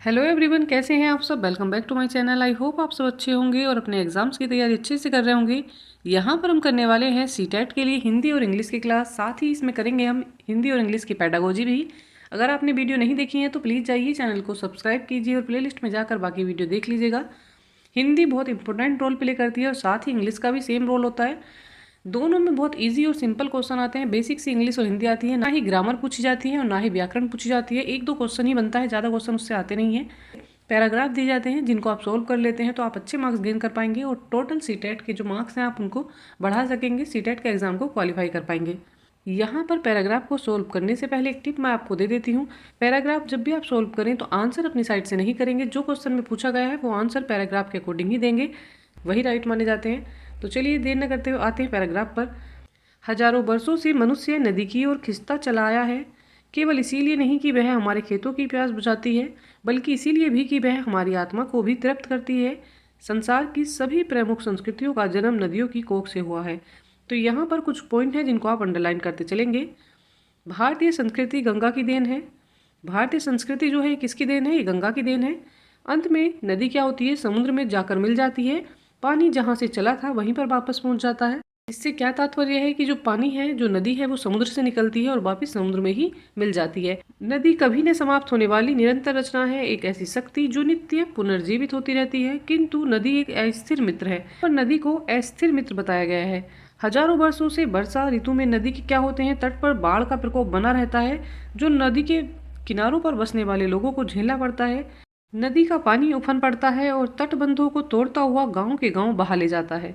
Hello everyone, कैसे हैं आप सब। Welcome back to my channel. I hope आप सब अच्छे होंगे और अपने एग्जाम्स की तैयारी अच्छे से कर रहे होंगे। यहाँ पर हम करने वाले हैं सीटेट के लिए हिंदी और इंग्लिश की क्लास। साथ ही इसमें करेंगे हम हिंदी और इंग्लिश की पेडागोजी भी। अगर आपने वीडियो नहीं देखी है तो प्लीज़ जाइए चैनल को सब्सक्राइब कीजिए और प्लेलिस्ट में जाकर बाकी वीडियो देख लीजिएगा। हिंदी बहुत इंपॉर्टेंट रोल प्ले करती है और साथ ही इंग्लिश का भी सेम रोल होता है। दोनों में बहुत इजी और सिंपल क्वेश्चन आते हैं। बेसिक से इंग्लिश और हिंदी आती है, ना ही ग्रामर पूछी जाती है और ना ही व्याकरण पूछी जाती है। एक दो क्वेश्चन ही बनता है, ज़्यादा क्वेश्चन उससे आते नहीं है। पैराग्राफ दिए जाते हैं जिनको आप सोल्व कर लेते हैं तो आप अच्छे मार्क्स गेन कर पाएंगे और टोटल सीटेट के जो मार्क्स हैं आप उनको बढ़ा सकेंगे, सीटेट के एग्जाम को क्वालिफाई कर पाएंगे। यहाँ पर पैराग्राफ को सोल्व करने से पहले एक टिप मैं आपको दे देती हूँ। पैराग्राफ जब भी आप सोल्व करें तो आंसर अपनी साइड से नहीं करेंगे। जो क्वेश्चन में पूछा गया है वो आंसर पैराग्राफ के अकॉर्डिंग ही देंगे, वही राइट माने जाते हैं। तो चलिए देर न करते हुए आते हैं पैराग्राफ पर। हजारों वर्षों से मनुष्य नदी की ओर खिंचता चला आया है, केवल इसीलिए नहीं कि वह हमारे खेतों की प्यास बुझाती है, बल्कि इसीलिए भी कि वह हमारी आत्मा को भी तृप्त करती है। संसार की सभी प्रमुख संस्कृतियों का जन्म नदियों की कोख से हुआ है। तो यहाँ पर कुछ पॉइंट हैं जिनको आप अंडरलाइन करते चलेंगे। भारतीय संस्कृति गंगा की देन है। भारतीय संस्कृति जो है किसकी देन है? ये गंगा की देन है। अंत में नदी क्या होती है? समुद्र में जाकर मिल जाती है। पानी जहाँ से चला था वहीं पर वापस पहुँच जाता है। इससे क्या तात्पर्य है कि जो पानी है, जो नदी है, वो समुद्र से निकलती है और वापस समुद्र में ही मिल जाती है। नदी कभी न समाप्त होने वाली निरंतर रचना है, एक ऐसी शक्ति जो नित्य पुनर्जीवित होती रहती है। किंतु नदी एक अस्थिर मित्र है और नदी को अस्थिर मित्र बताया गया है। हजारों वर्षों से वर्षा ऋतु में नदी के क्या होते हैं? तट पर बाढ़ का प्रकोप बना रहता है, जो नदी के किनारों पर बसने वाले लोगों को झेलना पड़ता है। नदी का पानी उफन पड़ता है और तटबंधों को तोड़ता हुआ गांव के गांव बहा ले जाता है।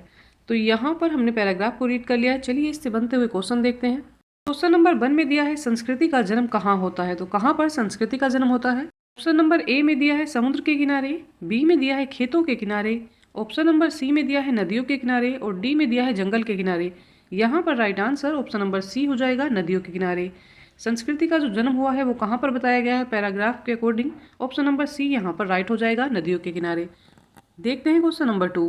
तो यहाँ पर हमने पैराग्राफ को रीड कर लिया है। चलिए इससे बनते हुए क्वेश्चन देखते हैं। क्वेश्चन नंबर 1 में दिया है संस्कृति का जन्म कहाँ होता है। तो कहाँ पर संस्कृति का जन्म होता है? ऑप्शन नंबर ए में दिया है समुद्र के किनारे, बी में दिया है खेतों के किनारे, ऑप्शन नंबर सी में दिया है नदियों के किनारे और डी में दिया है जंगल के किनारे। यहाँ पर right answer option number C हो जाएगा, नदियों के किनारे। संस्कृति का जो जन्म हुआ है वो कहाँ पर बताया गया है पैराग्राफ के अकॉर्डिंग? ऑप्शन नंबर सी यहाँ पर राइट हो जाएगा, नदियों के किनारे। देखते हैं क्वेश्चन नंबर 2।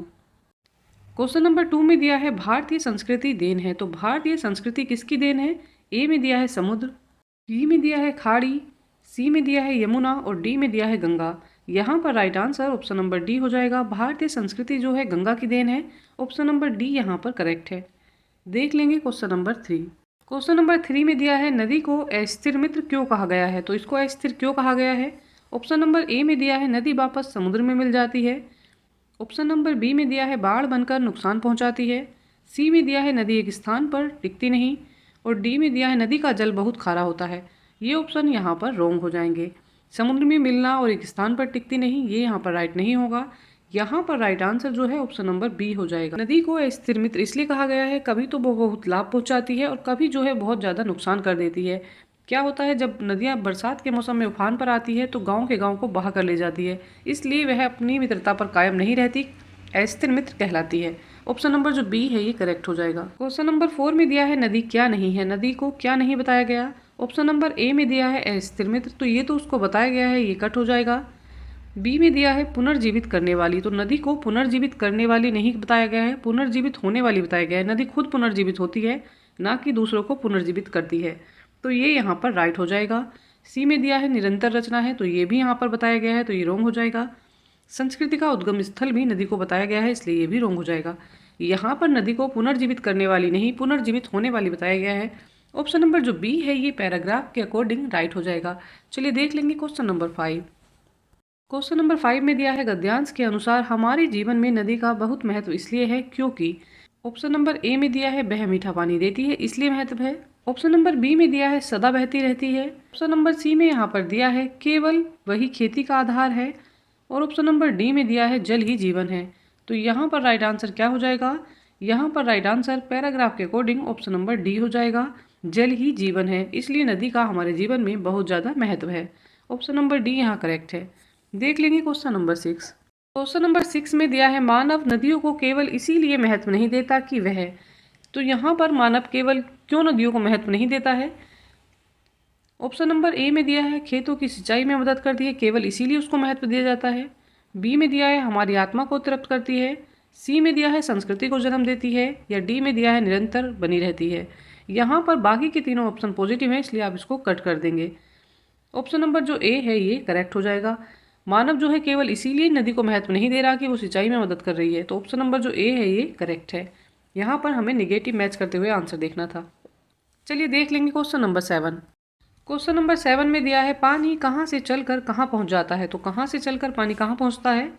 क्वेश्चन नंबर 2 में दिया है भारतीय संस्कृति देन है। तो भारतीय संस्कृति किसकी देन है? ए में दिया है समुद्र, बी में दिया है खाड़ी, सी में दिया है यमुना और डी में दिया है गंगा। यहाँ पर right answer option number D हो जाएगा। भारतीय संस्कृति जो है गंगा की देन है। ऑप्शन नंबर डी यहाँ पर करेक्ट है। देख लेंगे क्वेश्चन नंबर 3। क्वेश्चन नंबर 3 में दिया है नदी को अस्थिर मित्र क्यों कहा गया है। तो इसको अस्थिर क्यों कहा गया है? ऑप्शन नंबर ए में दिया है नदी वापस समुद्र में मिल जाती है, ऑप्शन नंबर बी में दिया है बाढ़ बनकर नुकसान पहुंचाती है, सी में दिया है नदी एक स्थान पर टिकती नहीं और डी में दिया है नदी का जल बहुत खारा होता है। ये ऑप्शन यहाँ पर रॉन्ग हो जाएंगे। समुद्र में मिलना और एक स्थान पर टिकती नहीं, ये यहाँ पर राइट नहीं होगा। यहाँ पर राइट आंसर जो है ऑप्शन नंबर बी हो जाएगा। नदी को स्थिर मित्र इसलिए कहा गया है, कभी तो वो बहुत लाभ पहुंचाती है और कभी जो है बहुत ज़्यादा नुकसान कर देती है। क्या होता है जब नदियाँ बरसात के मौसम में उफान पर आती है तो गांव के गांव को बहा कर ले जाती है, इसलिए वह अपनी मित्रता पर कायम नहीं रहती, अस्थिर मित्र कहलाती है। ऑप्शन नंबर जो बी है ये करेक्ट हो जाएगा। क्वेश्चन नंबर 4 में दिया है नदी क्या नहीं है। नदी को क्या नहीं बताया गया। ऑप्शन नंबर ए में दिया है अस्थिर मित्र, तो ये तो उसको बताया गया है, ये कट हो जाएगा। बी में दिया है पुनर्जीवित करने वाली, तो नदी को पुनर्जीवित करने वाली नहीं बताया गया है, पुनर्जीवित होने वाली बताया गया है। नदी खुद पुनर्जीवित होती है, ना कि दूसरों को पुनर्जीवित करती है, तो ये यहाँ पर राइट हो जाएगा। सी में दिया है निरंतर रचना है, तो ये भी यहाँ पर बताया गया है, तो ये रॉन्ग हो जाएगा। संस्कृति का उद्गम स्थल भी नदी को बताया गया है, इसलिए ये भी रॉन्ग हो जाएगा। यहाँ पर नदी को पुनर्जीवित करने वाली नहीं, पुनर्जीवित होने वाली बताया गया है। ऑप्शन नंबर जो बी है ये पैराग्राफ के अकॉर्डिंग राइट हो जाएगा। चलिए देख लेंगे क्वेश्चन नंबर 5। क्वेश्चन नंबर 5 में दिया है गद्यांश के अनुसार हमारे जीवन में नदी का बहुत महत्व इसलिए है क्योंकि। ऑप्शन नंबर ए में दिया है वह मीठा पानी देती है इसलिए महत्व है, ऑप्शन नंबर बी में दिया है सदा बहती रहती है, ऑप्शन नंबर सी में यहाँ पर दिया है केवल वही खेती का आधार है और ऑप्शन नंबर डी में दिया है जल ही जीवन है। तो यहाँ पर राइट आंसर क्या हो जाएगा? यहाँ पर राइट आंसर पैराग्राफ के अकॉर्डिंग ऑप्शन नंबर डी हो जाएगा, जल ही जीवन है, इसलिए नदी का हमारे जीवन में बहुत ज़्यादा महत्व है। ऑप्शन नंबर डी यहाँ करेक्ट है। देख लेंगे क्वेश्चन नंबर 6। क्वेश्चन नंबर 6 में दिया है मानव नदियों को केवल इसीलिए महत्व नहीं देता कि वह। तो यहाँ पर मानव केवल क्यों नदियों को महत्व नहीं देता है? ऑप्शन नंबर ए में दिया है खेतों की सिंचाई में मदद करती है, केवल इसीलिए उसको महत्व दिया जाता है। बी में दिया है हमारी आत्मा को तृप्त करती है, सी में दिया है संस्कृति को जन्म देती है या डी में दिया है निरंतर बनी रहती है। यहाँ पर बाकी के तीनों ऑप्शन पॉजिटिव हैं, इसलिए आप इसको कट कर देंगे। ऑप्शन नंबर जो ए है ये करेक्ट हो जाएगा। मानव जो है केवल इसीलिए नदी को महत्व नहीं दे रहा कि वो सिंचाई में मदद कर रही है। तो ऑप्शन नंबर जो ए है ये करेक्ट है। यहाँ पर हमें निगेटिव मैच करते हुए आंसर देखना था। चलिए देख लेंगे क्वेश्चन नंबर 7। क्वेश्चन नंबर 7 में दिया है पानी कहाँ से चलकर कहाँ पहुँच जाता है। तो कहाँ से चलकर पानी कहाँ पहुँचता है।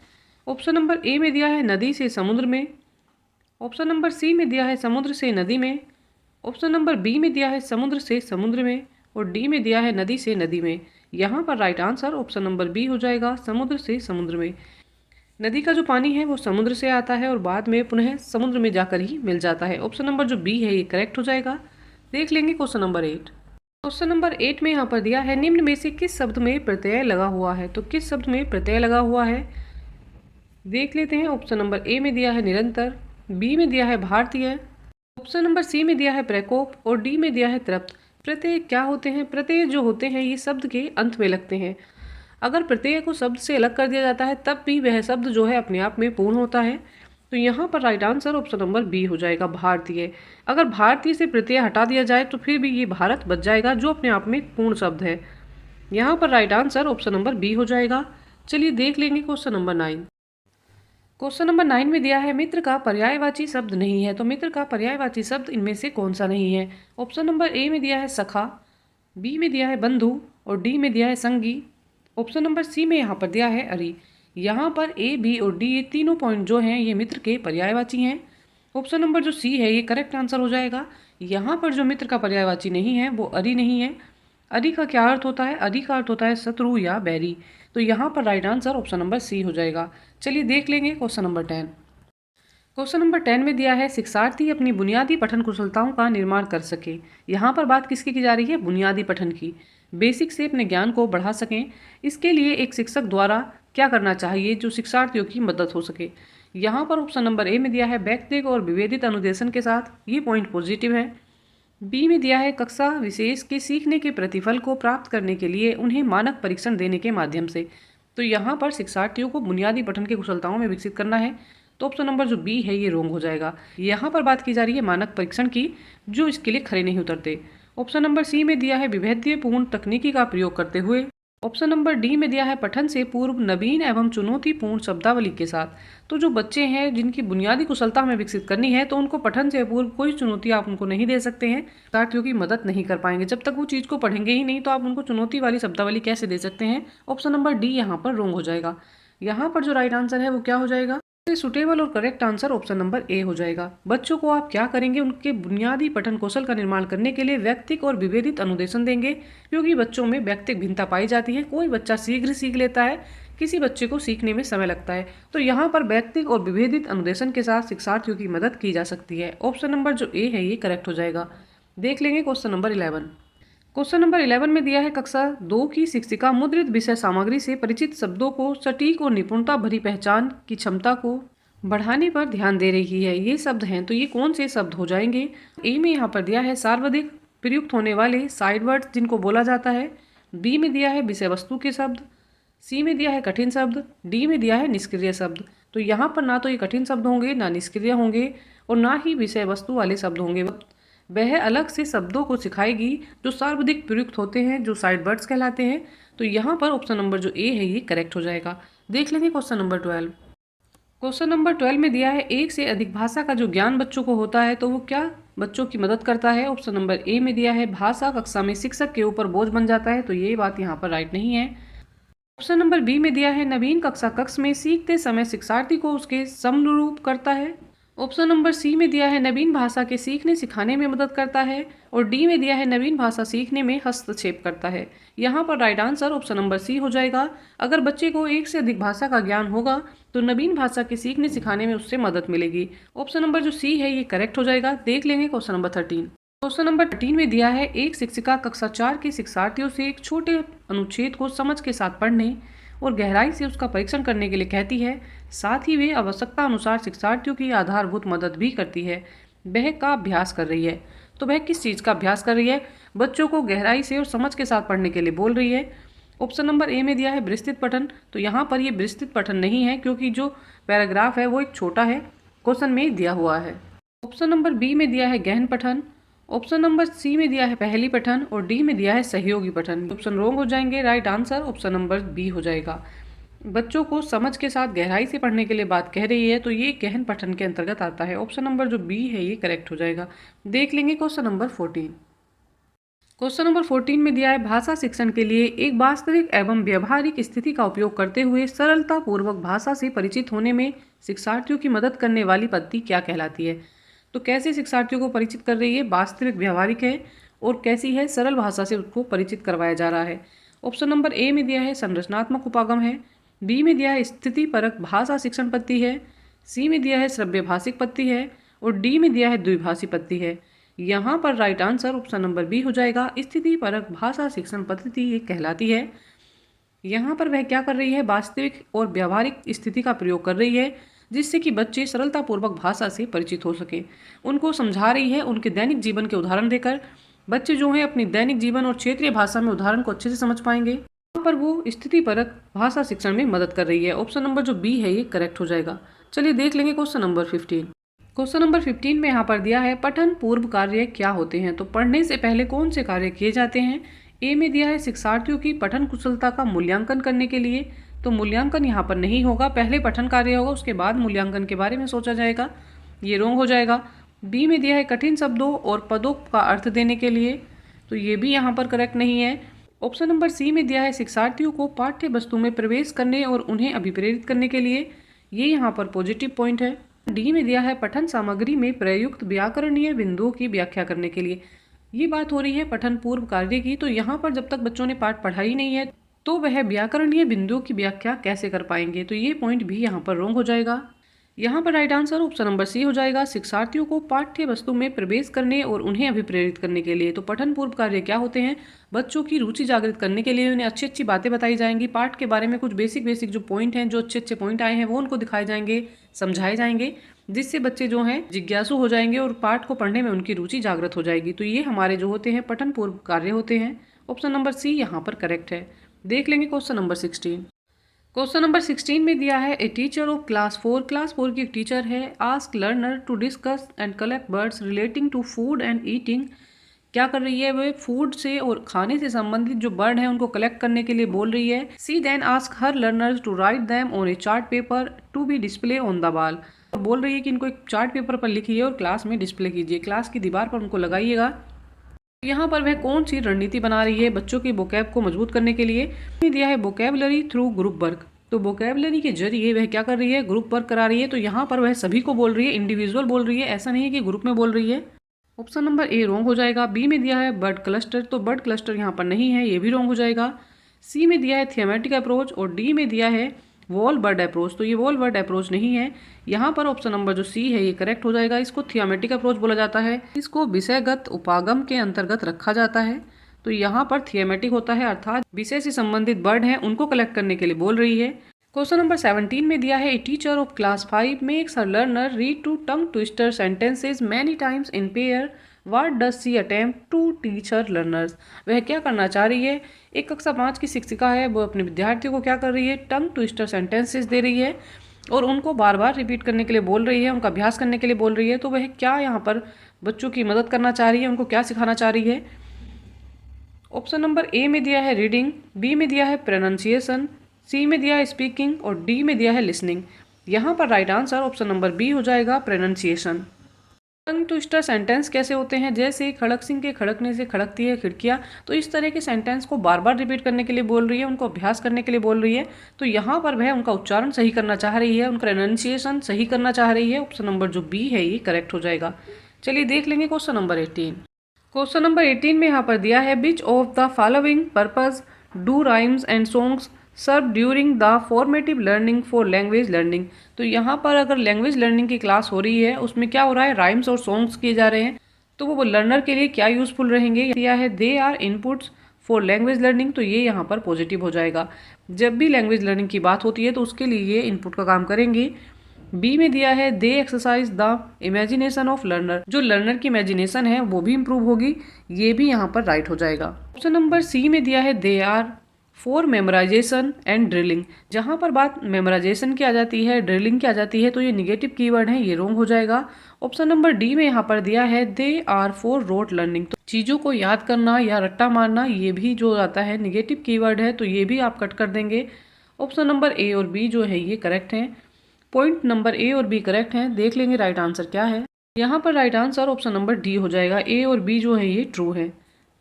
ऑप्शन नंबर ए में दिया है नदी से समुद्र में। ऑप्शन नंबर सी में दिया है समुद्र से नदी में। ऑप्शन नंबर बी में दिया है समुद्र से समुद्र में। और डी में दिया है नदी से नदी में। यहाँ पर right answer option number B हो जाएगा, समुद्र से समुद्र में। नदी का जो पानी है वो समुद्र से आता है और बाद में पुनः समुद्र में जाकर ही मिल जाता है। ऑप्शन नंबर जो बी है ये करेक्ट हो जाएगा। देख लेंगे क्वेश्चन नंबर 8। क्वेश्चन नंबर 8 में यहाँ पर दिया है निम्न में से किस शब्द में प्रत्यय लगा हुआ है। तो किस शब्द में प्रत्यय लगा हुआ है देख लेते हैं। ऑप्शन नंबर ए में दिया है निरंतर, बी में दिया है भारतीय, ऑप्शन नंबर सी में दिया है प्रकोप और डी में दिया है तृप्त। प्रत्यय क्या होते हैं। प्रत्यय जो होते हैं ये शब्द के अंत में लगते हैं। अगर प्रत्यय को शब्द से अलग कर दिया जाता है तब भी वह शब्द जो है अपने आप में पूर्ण होता है। तो यहाँ पर right answer option number B हो जाएगा, भारतीय। अगर भारतीय से प्रत्यय हटा दिया जाए तो फिर भी ये भारत बच जाएगा जो अपने आप में पूर्ण शब्द है। यहाँ पर right answer option number B हो जाएगा। चलिए देख लेंगे क्वेश्चन नंबर 9। क्वेश्चन नंबर 9 में दिया है मित्र का पर्यायवाची शब्द नहीं है। तो मित्र का पर्यायवाची शब्द इनमें से कौन सा नहीं है। ऑप्शन नंबर ए में दिया है सखा, बी में दिया है बंधु और डी में दिया है संगी। ऑप्शन नंबर सी में यहाँ पर दिया है अरी। यहाँ पर ए, बी और डी ये तीनों पॉइंट जो हैं ये मित्र के पर्यायवाची हैं। ऑप्शन नंबर जो सी है ये करेक्ट आंसर हो जाएगा। यहाँ पर जो मित्र का पर्यायवाची नहीं है वो अरी नहीं है। अरी का क्या अर्थ होता है। अरी का अर्थ होता है शत्रु या बैरी। तो यहाँ पर right answer option number C हो जाएगा। चलिए देख लेंगे क्वेश्चन नंबर 10। क्वेश्चन नंबर 10 में दिया है शिक्षार्थी अपनी बुनियादी पठन कुशलताओं का निर्माण कर सके। यहाँ पर बात किसकी की जा रही है, बुनियादी पठन की। बेसिक से अपने ज्ञान को बढ़ा सकें, इसके लिए एक शिक्षक द्वारा क्या करना चाहिए जो शिक्षार्थियों की मदद हो सके। यहाँ पर ऑप्शन नंबर ए में दिया है व्यक्तिगत और विभेदित अनुदेशन के साथ, ये पॉइंट पॉजिटिव है। बी में दिया है कक्षा विशेष के सीखने के प्रतिफल को प्राप्त करने के लिए उन्हें मानक परीक्षण देने के माध्यम से। तो यहाँ पर शिक्षार्थियों को बुनियादी पठन की कुशलताओं में विकसित करना है। तो ऑप्शन नंबर जो बी है ये रॉन्ग हो जाएगा। यहाँ पर बात की जा रही है मानक परीक्षण की, जो इसके लिए खरे नहीं उतरते। ऑप्शन नंबर सी में दिया है विभेद्यपूर्ण तकनीकी का प्रयोग करते हुए। ऑप्शन नंबर डी में दिया है पठन से पूर्व नवीन एवं चुनौतीपूर्ण शब्दावली के साथ। तो जो बच्चे हैं जिनकी बुनियादी कुशलता हमें विकसित करनी है तो उनको पठन से पूर्व कोई चुनौती आप उनको नहीं दे सकते हैं, शिक्षार्थियों की मदद नहीं कर पाएंगे। जब तक वो चीज़ को पढ़ेंगे ही नहीं तो आप उनको चुनौती वाली शब्दावली कैसे दे सकते हैं। ऑप्शन नंबर डी यहाँ पर रॉन्ग हो जाएगा। यहाँ पर जो राइट आंसर है वो क्या हो जाएगा, सुटेबल और correct answer option number A हो जाएगा। बच्चों को आप क्या करेंगे, उनके बुनियादी पठन कौशल का निर्माण करने के लिए व्यक्तिक और विभेदित अनुदेशन देंगे, क्योंकि बच्चों में व्यक्तिक भिन्नता पाई जाती है। कोई बच्चा शीघ्र सीख लेता है, किसी बच्चे को सीखने में समय लगता है। तो यहाँ पर व्यक्तिक और विभेदित अनुदेशन के साथ शिक्षार्थियों की मदद की जा सकती है। ऑप्शन नंबर जो ए है ये करेक्ट हो जाएगा। देख लेंगे क्वेश्चन नंबर 11। क्वेश्चन नंबर 11 में दिया है कक्षा 2 की शिक्षिका मुद्रित विषय सामग्री से परिचित शब्दों को सटीक और निपुणता भरी पहचान की क्षमता को बढ़ाने पर ध्यान दे रही है। ये शब्द हैं, तो ये कौन से शब्द हो जाएंगे। ए में यहाँ पर दिया है सर्वाधिक प्रयुक्त होने वाले साइड वर्ड जिनको बोला जाता है। बी में दिया है विषय वस्तु के शब्द। सी में दिया है कठिन शब्द। डी में दिया है निष्क्रिय शब्द। तो यहाँ पर ना तो ये कठिन शब्द होंगे, ना निष्क्रिय होंगे और ना ही विषय वस्तु वाले शब्द होंगे। वह अलग से शब्दों को सिखाएगी जो सर्वाधिक प्रयुक्त होते हैं, जो साइड वर्ड्स कहलाते हैं। तो यहाँ पर ऑप्शन नंबर जो ए है ये करेक्ट हो जाएगा। देख लेंगे क्वेश्चन नंबर 12। क्वेश्चन नंबर 12 में दिया है एक से अधिक भाषा का जो ज्ञान बच्चों को होता है तो वो क्या बच्चों की मदद करता है। ऑप्शन नंबर ए में दिया है भाषा कक्षा में शिक्षक के ऊपर बोझ बन जाता है। तो ये बात यहाँ पर राइट नहीं है। ऑप्शन नंबर बी में दिया है नवीन कक्षा कक्ष में सीखते समय शिक्षार्थी को उसके समनुरूप करता है। ऑप्शन नंबर सी में दिया है नवीन भाषा के सीखने सिखाने में मदद करता है। और डी में दिया है नवीन भाषा सीखने में हस्तक्षेप करता है। यहाँ पर right answer option number C हो जाएगा। अगर बच्चे को एक से अधिक भाषा का ज्ञान होगा तो नवीन भाषा के सीखने सिखाने में उससे मदद मिलेगी। ऑप्शन नंबर जो सी है ये करेक्ट हो जाएगा। देख लेंगे क्वेश्चन नंबर 13। क्वेश्चन नंबर 13 में दिया है एक शिक्षिका कक्षा 4 के शिक्षार्थियों से एक छोटे अनुच्छेद को समझ के साथ पढ़ने और गहराई से उसका परीक्षण करने के लिए कहती है। साथ ही वे आवश्यकता अनुसार शिक्षार्थियों की आधारभूत मदद भी करती है। वह का अभ्यास कर रही है। तो वह किस चीज़ का अभ्यास कर रही है, बच्चों को गहराई से और समझ के साथ पढ़ने के लिए बोल रही है। ऑप्शन नंबर ए में दिया है विस्तृत पठन। तो यहाँ पर ये विस्तृत पठन नहीं है, क्योंकि जो पैराग्राफ है वो एक छोटा है, क्वेश्चन में दिया हुआ है। ऑप्शन नंबर बी में दिया है गहन पठन। ऑप्शन नंबर सी में दिया है पहली पठन और डी में दिया है सहयोगी पठन। ऑप्शन रॉन्ग हो जाएंगे। Right answer option number B हो जाएगा। बच्चों को समझ के साथ गहराई से पढ़ने के लिए बात कह रही है, तो ये गहन पठन के अंतर्गत आता है। ऑप्शन नंबर जो बी है ये करेक्ट हो जाएगा। देख लेंगे क्वेश्चन नंबर 14। क्वेश्चन नंबर 14 में दिया है भाषा शिक्षण के लिए एक वास्तविक एवं व्यवहारिक स्थिति का उपयोग करते हुए सरलता पूर्वक भाषा से परिचित होने में शिक्षार्थियों की मदद करने वाली पद्धति क्या कहलाती है। तो कैसे शिक्षार्थियों को परिचित कर रही है, वास्तविक व्यवहारिक है, और कैसी है, सरल भाषा से उसको परिचित करवाया जा रहा है। ऑप्शन नंबर ए में दिया है संरचनात्मक उपागम है, बी में दिया है स्थिति परक भाषा शिक्षण पद्धति है, सी में दिया है श्रव्य भाषिक पद्धति है, और डी में दिया है द्विभाषी पद्धति है। यहाँ पर right answer option number B हो जाएगा, स्थिति परक भाषा शिक्षण पद्धति ये कहलाती है। यहाँ पर वह क्या कर रही है, वास्तविक और व्यावहारिक स्थिति का प्रयोग कर रही है, जिससे कि बच्चे सरलतापूर्वक भाषा से परिचित हो सके। उनको समझा रही है, उनके दैनिक जीवन के उदाहरण देकर बच्चे जो हैं अपनी दैनिक जीवन और क्षेत्रीय भाषा में उदाहरण को अच्छे से समझ पाएंगे। यहाँ पर वो स्थिति परक भाषा शिक्षण में मदद कर रही है। ऑप्शन नंबर जो बी है ये करेक्ट हो जाएगा। चलिए देख लेंगे क्वेश्चन नंबर 15। क्वेश्चन नंबर 15 में यहाँ पर दिया है पठन पूर्व कार्य क्या होते हैं। तो पढ़ने से पहले कौन से कार्य किए जाते हैं। ए में दिया है शिक्षार्थियों की पठन कुशलता का मूल्यांकन करने के लिए, तो मूल्यांकन यहाँ पर नहीं होगा, पहले पठन कार्य होगा उसके बाद मूल्यांकन के बारे में सोचा जाएगा, ये रॉन्ग हो जाएगा। बी में दिया है कठिन शब्दों और पदों का अर्थ देने के लिए, तो ये भी यहाँ पर करेक्ट नहीं है। ऑप्शन नंबर सी में दिया है शिक्षार्थियों को पाठ्य वस्तु में प्रवेश करने और उन्हें अभिप्रेरित करने के लिए, ये यहाँ पर पॉजिटिव पॉइंट है। डी में दिया है पठन सामग्री में प्रयुक्त व्याकरणीय बिंदुओं की व्याख्या करने के लिए, ये बात हो रही है पठन पूर्व कार्य की, तो यहाँ पर जब तक बच्चों ने पाठ पढ़ा ही नहीं है तो वह व्याकरणीय बिंदुओं की व्याख्या कैसे कर पाएंगे, तो ये पॉइंट भी यहाँ पर रॉन्ग हो जाएगा। यहाँ पर right answer option number C हो जाएगा, शिक्षार्थियों को पाठ्य वस्तु में प्रवेश करने और उन्हें अभिप्रेरित करने के लिए। तो पठन पूर्व कार्य क्या होते हैं, बच्चों की रुचि जागृत करने के लिए उन्हें अच्छी अच्छी बातें बताई जाएंगी, पाठ के बारे में कुछ बेसिक जो पॉइंट हैं, जो अच्छे अच्छे पॉइंट आए हैं वो उनको दिखाए जाएंगे, समझाए जाएंगे, जिससे बच्चे जो हैं जिज्ञासु हो जाएंगे और पाठ को पढ़ने में उनकी रुचि जागृत हो जाएगी। तो ये हमारे जो होते हैं पठन पूर्व कार्य होते हैं। ऑप्शन नंबर सी यहाँ पर करेक्ट है। देख लेंगे क्वेश्चन नंबर 16। क्वेश्चन नंबर 16 में दिया है ए टीचर ऑफ क्लास 4 की एक टीचर है, ask learner to discuss and collect words relating to food and eating. क्या कर रही है, वह फूड से और खाने से संबंधित जो वर्ड हैं उनको कलेक्ट करने के लिए बोल रही है। See then ask her learners to write them on a chart paper to be display on the wall. बोल रही है कि इनको एक चार्ट पेपर पर लिखिए और क्लास में डिस्प्ले कीजिए, क्लास की दीवार पर उनको लगाइएगा। यहाँ पर वह कौन सी रणनीति बना रही है बच्चों की वोकैब को मजबूत करने के लिए। दिया है वोकैबुलरी थ्रू ग्रुप वर्क, तो वोकैबुलरी के जरिए वह क्या कर रही है, ग्रुप वर्क करा रही है। तो यहाँ पर वह सभी को बोल रही है, इंडिविजुअल बोल रही है, ऐसा नहीं है कि ग्रुप में बोल रही है। ऑप्शन नंबर ए रॉन्ग हो जाएगा। बी में दिया है बर्ड क्लस्टर, तो बर्ड क्लस्टर यहाँ पर नहीं है, ये भी रॉन्ग हो जाएगा। सी में दिया है थीमेटिक अप्रोच और डी में दिया है वॉल वर्ड अप्रोच, तो ये वॉल वर्ड अप्रोच नहीं है। यहाँ पर ऑप्शन नंबर जो सी है ये करेक्ट हो जाएगा। इसको थीमेटिक अप्रोच बोला जाता है, इसको विषयगत उपागम के अंतर्गत रखा जाता है। तो यहाँ पर थीमेटिक होता है, अर्थात विषय से संबंधित वर्ड हैं उनको कलेक्ट करने के लिए बोल रही है। क्वेश्चन नंबर 17 में दिया है a teacher of class 5 makes her learner read two tongue twister sentences many times in pair, what does she attempt to teach her learners. वह क्या करना चाह रही है, एक कक्षा 5 की शिक्षिका है, वो अपने विद्यार्थियों को क्या कर रही है, टंग ट्विस्टर सेंटेंसेस दे रही है और उनको बार बार रिपीट करने के लिए बोल रही है, उनका अभ्यास करने के लिए बोल रही है। तो वह क्या यहाँ पर बच्चों की मदद करना चाह रही है, उनको क्या सिखाना चाह रही है। ऑप्शन नंबर ए में दिया है रीडिंग, बी में दिया है प्रोनाउंसिएशन, सी में दिया है स्पीकिंग और डी में दिया है लिसनिंग। यहाँ पर right answer option number B हो जाएगा, प्रोनाउंसिएशन। टंग ट्विस्टर सेंटेंस कैसे होते हैं, जैसे खड़क सिंह के खड़कने से खड़कती है खिड़कियाँ, तो इस तरह के सेंटेंस को बार बार रिपीट करने के लिए बोल रही है, उनको अभ्यास करने के लिए बोल रही है। तो यहाँ पर वह उनका उच्चारण सही करना चाह रही है, उनका प्रोनाउंसिएशन सही करना चाह रही है। ऑप्शन नंबर जो बी है ये करेक्ट हो जाएगा। चलिए देख लेंगे क्वेश्चन नंबर 18। क्वेश्चन नंबर 18 में यहाँ पर दिया है which of the following purpose do rhymes and songs serve during the formative learning for language learning. तो यहाँ पर अगर लैंग्वेज लर्निंग की क्लास हो रही है, उसमें क्या हो रहा है, राइम्स और सॉन्ग्स किए जा रहे हैं, तो वो लर्नर के लिए क्या यूजफुल रहेंगे। दिया है they are inputs for language learning, तो ये यहाँ पर पॉजिटिव हो जाएगा। जब भी लैंग्वेज लर्निंग की बात होती है तो उसके लिए ये इनपुट का काम करेंगे। बी में दिया है they exercise the imagination of learner, जो लर्नर की इमेजिनेशन है वो भी इम्प्रूव होगी, ये भी यहाँ पर राइट हो जाएगा। ऑप्शन नंबर सी में दिया है they are for memorization and drilling, जहाँ पर बात मेमोराइजेशन की आ जाती है, ड्रिलिंग की आ जाती है, तो ये निगेटिव कीवर्ड है, ये रॉन्ग हो जाएगा। ऑप्शन नंबर डी में यहाँ पर दिया है they are for rote learning, तो चीज़ों को याद करना या रट्टा मारना, ये भी जो आता है निगेटिव कीवर्ड है, तो ये भी आप कट कर देंगे। ऑप्शन नंबर ए और बी जो है ये करेक्ट हैं। पॉइंट नंबर ए और बी करेक्ट हैं। देख लेंगे राइट आंसर क्या है। यहाँ पर right answer option number D हो जाएगा। ए और बी जो है ये ट्रू है।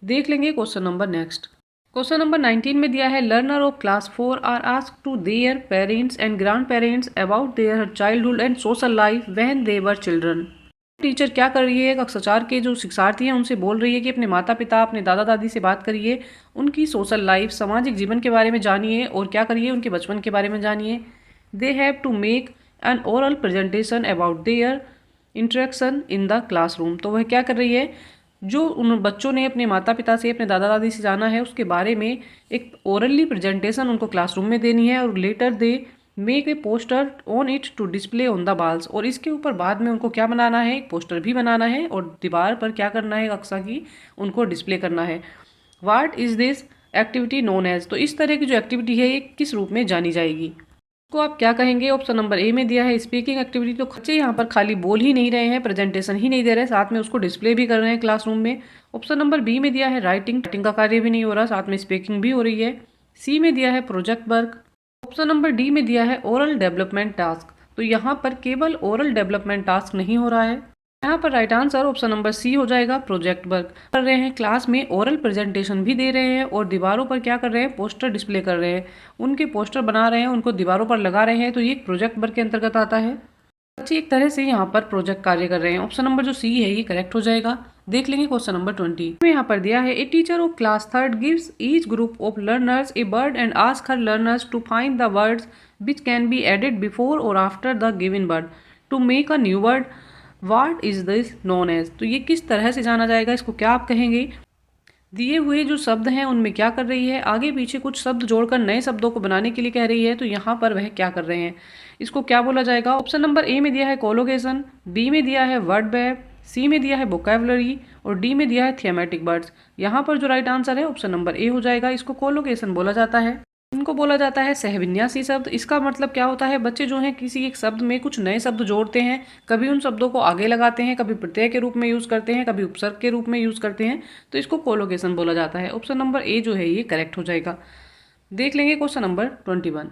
देख लेंगे question number next. Question number 19 में दिया है learner of class 4 are asked to their parents and grandparents about their childhood and social life when they were children. Teacher क्या कर रही है, कक्षा 4 के जो शिक्षार्थी हैं उनसे बोल रही है कि अपने माता पिता अपने दादा दादी से बात करिए, उनकी सोशल लाइफ सामाजिक जीवन के बारे में जानिए और क्या करिए उनके बचपन के बारे में जानिए। They have to make an oral presentation about their interaction in the classroom. तो वह क्या कर रही है, जो उन बच्चों ने अपने माता पिता से अपने दादा दादी से जाना है उसके बारे में एक ओरली प्रेजेंटेशन उनको क्लासरूम में देनी है और later they make a poster on it to display on the walls. और इसके ऊपर बाद में उनको क्या बनाना है, एक पोस्टर भी बनाना है और दीवार पर क्या करना है कक्षा की उनको डिस्प्ले करना है। What is this activity known as. तो इस तरह की जो एक्टिविटी है ये किस रूप में जानी जाएगी, को आप क्या कहेंगे। ऑप्शन नंबर ए में दिया है स्पीकिंग एक्टिविटी। तो बच्चे यहाँ पर खाली बोल ही नहीं रहे हैं, प्रेजेंटेशन ही नहीं दे रहे, साथ में उसको डिस्प्ले भी कर रहे हैं क्लासरूम में। ऑप्शन नंबर बी में दिया है राइटिंग का कार्य भी नहीं हो रहा, साथ में स्पीकिंग भी हो रही है। सी में दिया है project work. Option number D में दिया है ओरल डेवलपमेंट टास्क। तो यहाँ पर केवल ओरल डेवलपमेंट टास्क नहीं हो रहा है। यहाँ पर right answer option number C हो जाएगा, प्रोजेक्ट वर्क कर रहे हैं, क्लास में ओरल प्रेजेंटेशन भी दे रहे हैं और दीवारों पर क्या कर रहे हैं, पोस्टर डिस्प्ले कर रहे हैं, उनके पोस्टर बना रहे हैं, उनको दीवारों पर लगा रहे हैं। तो ये एक प्रोजेक्ट वर्क के अंतर्गत आता है। बच्चे एक तरह से यहाँ पर प्रोजेक्ट कार्य कर रहे हैं। ऑप्शन नंबर जो सी है ये करेक्ट हो जाएगा। देख लेंगे क्वेश्चन नंबर 20 में यहाँ पर दिया है a teacher of class 3 gives each group of learners a word and ask her learners to find the words which can be added before or after the given word to make a new word. What is this known as. तो ये किस तरह से जाना जाएगा, इसको क्या आप कहेंगे। दिए हुए जो शब्द हैं उनमें क्या कर रही है, आगे पीछे कुछ शब्द जोड़कर नए शब्दों को बनाने के लिए कह रही है। तो यहाँ पर वह क्या कर रहे हैं, इसको क्या बोला जाएगा। ऑप्शन नंबर ए में दिया है कोलोकेशन, बी में दिया है वर्ड वेब, सी में दिया है वोकैबुलरी और डी में दिया है थियमेटिक वर्ड्स। यहाँ पर जो राइट आंसर है ऑप्शन नंबर ए हो जाएगा। इसको कोलोकेशन बोला जाता है। इनको बोला जाता है सहविन्यासी शब्द। इसका मतलब क्या होता है, बच्चे जो हैं किसी एक शब्द में कुछ नए शब्द जोड़ते हैं, कभी उन शब्दों को आगे लगाते हैं, कभी प्रत्यय के रूप में यूज़ करते हैं, कभी उपसर्ग के रूप में यूज़ करते हैं। तो इसको कोलोकेशन बोला जाता है। ऑप्शन नंबर ए जो है ये करेक्ट हो जाएगा। देख लेंगे क्वेश्चन नंबर 21।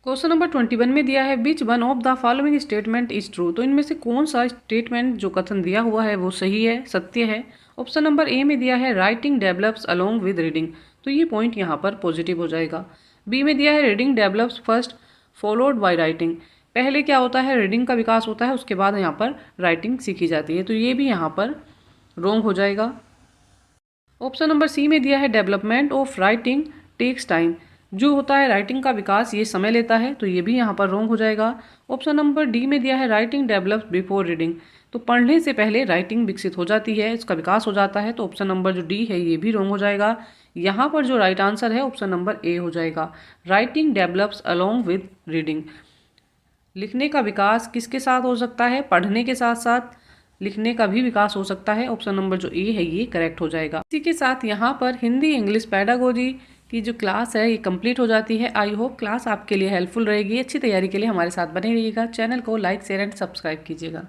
क्वेश्चन नंबर 21 में दिया है which one of the following statement is true. तो इनमें से कौन सा स्टेटमेंट जो कथन दिया हुआ है वो सही है, सत्य है। ऑप्शन नंबर ए में दिया है writing develops along with reading. तो ये पॉइंट यहाँ पर पॉजिटिव हो जाएगा। बी में दिया है reading develops first followed by writing. पहले क्या होता है, रीडिंग का विकास होता है, उसके बाद यहाँ पर राइटिंग सीखी जाती है। तो ये भी यहाँ पर रॉन्ग हो जाएगा। ऑप्शन नंबर सी में दिया है development of writing takes time. जो होता है राइटिंग का विकास ये समय लेता है। तो ये भी यहाँ पर रॉन्ग हो जाएगा। ऑप्शन नंबर डी में दिया है राइटिंग डेवलप्स बिफोर रीडिंग। तो पढ़ने से पहले राइटिंग विकसित हो जाती है, इसका विकास हो जाता है। तो ऑप्शन नंबर जो डी है ये भी रॉन्ग हो जाएगा। यहाँ पर जो राइट आंसर है ऑप्शन नंबर ए हो जाएगा, writing develops along with reading. लिखने का विकास किसके साथ हो सकता है, पढ़ने के साथ साथ लिखने का भी विकास हो सकता है। ऑप्शन नंबर जो ए है ये करेक्ट हो जाएगा। इसी के साथ यहाँ पर हिंदी इंग्लिश पेडागोजी की जो क्लास है ये कंप्लीट हो जाती है। आई होप क्लास आपके लिए हेल्पफुल रहेगी। अच्छी तैयारी के लिए हमारे साथ बने रहिएगा। चैनल को लाइक शेयर एंड सब्सक्राइब कीजिएगा।